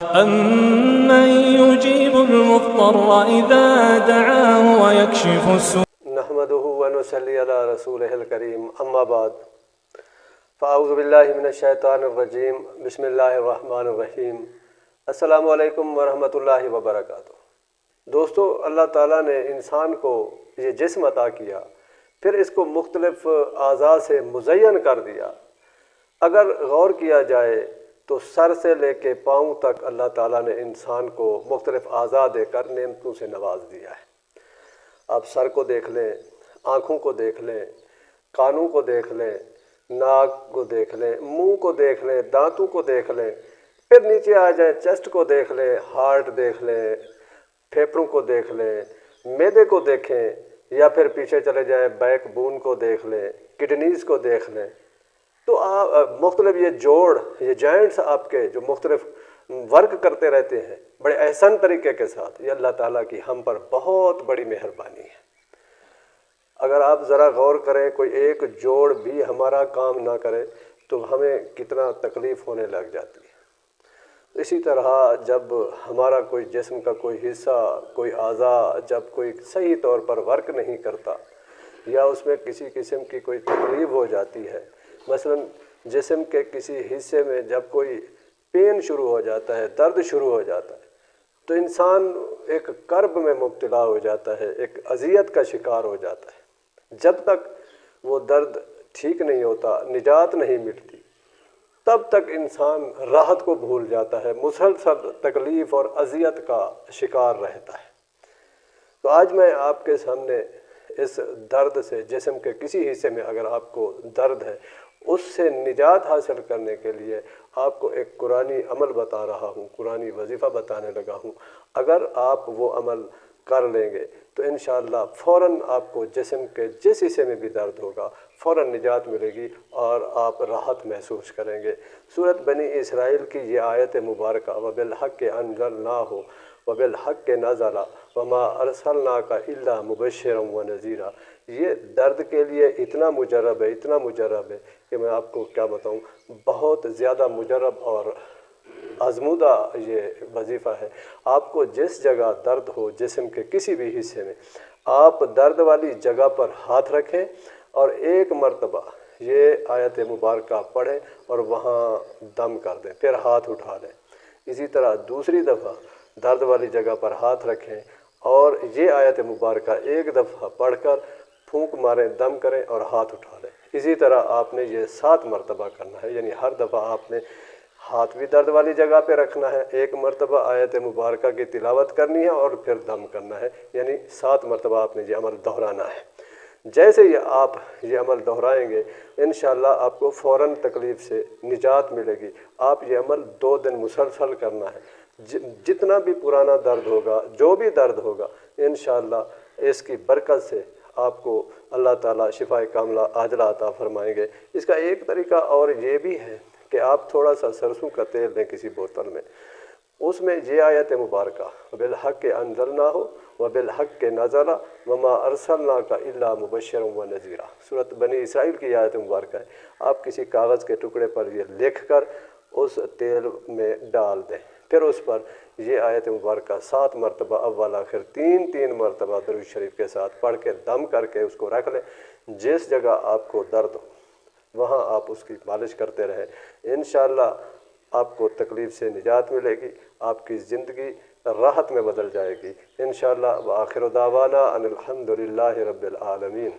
أَمَّن يُجِيبُ الْمُضْطَرَّ إِذَا دَعَاهُ وَيَكْشِفُ السُّوءَ نحمده ونصلي على رسوله الكريم اما بعد فاعوذ باللہ من الشیطان الرجیم بسم اللہ الرحمن الرحیم السلام علیکم ورحمۃ اللہ وبرکاتہ۔ دوستو، اللہ تعالیٰ نے انسان کو یہ جسم عطا کیا، پھر اس کو مختلف اعضاء سے مزین کر دیا۔ اگر غور کیا جائے تو سر سے لے کے پاؤں تک اللہ تعالیٰ نے انسان کو مختلف اعضاء دے کر نعمتوں سے نواز دیا ہے۔ آپ سر کو دیکھ لیں، آنکھوں کو دیکھ لیں، کانوں کو دیکھ لیں، ناک کو دیکھ لیں، منہ کو دیکھ لیں، دانتوں کو دیکھ لیں، پھر نیچے آ جائیں چیسٹ کو دیکھ لیں، ہارٹ دیکھ لیں، پھیپھڑوں کو دیکھ لیں، معدے کو دیکھیں، یا پھر پیچھے چلے جائیں بیک بون کو دیکھ لیں، کڈنیز کو دیکھ لیں۔ تو مختلف یہ جوڑ، یہ جوائنٹس آپ کے جو مختلف ورک کرتے رہتے ہیں بڑے احسن طریقے کے ساتھ، یہ اللہ تعالیٰ کی ہم پر بہت بڑی مہربانی ہے۔ اگر آپ ذرا غور کریں، کوئی ایک جوڑ بھی ہمارا کام نہ کرے تو ہمیں کتنا تکلیف ہونے لگ جاتی ہے۔ اسی طرح جب ہمارا کوئی جسم کا کوئی حصہ، کوئی اعضاء جب کوئی صحیح طور پر ورک نہیں کرتا یا اس میں کسی قسم کی کوئی تکلیف ہو جاتی ہے، مثلا جسم کے کسی حصے میں جب کوئی پین شروع ہو جاتا ہے، درد شروع ہو جاتا ہے، تو انسان ایک کرب میں مبتلا ہو جاتا ہے، ایک اذیت کا شکار ہو جاتا ہے۔ جب تک وہ درد ٹھیک نہیں ہوتا، نجات نہیں ملتی، تب تک انسان راحت کو بھول جاتا ہے، مسلسل تکلیف اور اذیت کا شکار رہتا ہے۔ تو آج میں آپ کے سامنے اس درد سے، جسم کے کسی حصے میں اگر آپ کو درد ہے، اس سے نجات حاصل کرنے کے لیے آپ کو ایک قرآنی عمل بتا رہا ہوں، قرآنی وظیفہ بتانے لگا ہوں۔ اگر آپ وہ عمل کر لیں گے تو انشاءاللہ فوراً آپ کو جسم کے جس حصے میں بھی درد ہوگا فوراً نجات ملے گی اور آپ راحت محسوس کریں گے۔ سورۃ بنی اسرائیل کی یہ آیت مبارکہ وَبِالْحَقِّ أَنزَلْنَاهُ وَبِالْحَقِّ نَزَلَ وَمَا أَرْسَلْنَاكَ إِلَّا مُبَشِّرًا وَنَذِيرًا، یہ درد کے لیے اتنا مجرب ہے، اتنا مجرب ہے کہ میں آپ کو کیا بتاؤں، بہت زیادہ مجرب اور آزمودہ یہ وظیفہ ہے۔ آپ کو جس جگہ درد ہو جسم کے کسی بھی حصے میں، آپ درد والی جگہ پر ہاتھ رکھیں اور ایک مرتبہ یہ آیت مبارکہ پڑھیں اور وہاں دم کر دیں، پھر ہاتھ اٹھا لیں۔ اسی طرح دوسری دفعہ درد والی جگہ پر ہاتھ رکھیں اور یہ آیت مبارکہ ایک دفعہ پڑھ کر پھونک ماریں، دم کریں اور ہاتھ اٹھا لیں۔ اسی طرح آپ نے یہ 7 مرتبہ کرنا ہے، یعنی ہر دفعہ آپ نے ہاتھ بھی درد والی جگہ پہ رکھنا ہے، ایک مرتبہ آیت مبارکہ کی تلاوت کرنی ہے اور پھر دم کرنا ہے، یعنی 7 مرتبہ آپ نے یہ عمل دہرانا ہے۔ جیسے ہی آپ یہ عمل دہرائیں گے انشاءاللہ آپ کو فوراً تکلیف سے نجات ملے گی۔ آپ یہ عمل 2 دن مسلسل کرنا ہے، جتنا بھی پرانا درد ہوگا، جو بھی درد ہوگا، انشاءاللہ اس کی برکت سے آپ کو اللہ تعالیٰ شفائے کاملہ عاجلہ عطا فرمائیں گے۔ اس کا ایک طریقہ اور یہ بھی ہے کہ آپ تھوڑا سا سرسوں کا تیل لیں کسی بوتل میں، اس میں یہ آیت مبارکہ وَبِالْحَقِّ أَنزَلْنَاهُ وَبِالْحَقِّ نَزَلَ وَمَا أَرْسَلْنَاكَ إِلَّا مُبَشِّرًا وَنَذِيرًا، سورۃ بنی اسرائیل کی آیت مبارکہ ہے۔ آپ کسی کاغذ کے ٹکڑے پر یہ لکھ کر اس تیل میں ڈال دیں، پھر اس پر یہ آیت مبارکہ 7 مرتبہ اول آخر 3 مرتبہ درود شریف کے ساتھ پڑھ کے دم کر کے اس کو رکھ لیں۔ جس جگہ آپ کو درد ہو وہاں آپ اس کی مالش کرتے رہیں، انشاءاللہ آپ کو تکلیف سے نجات ملے گی، آپ کی زندگی راحت میں بدل جائے گی انشاءاللہ۔ وآخر دعوانا ان الحمد للہ رب العالمین۔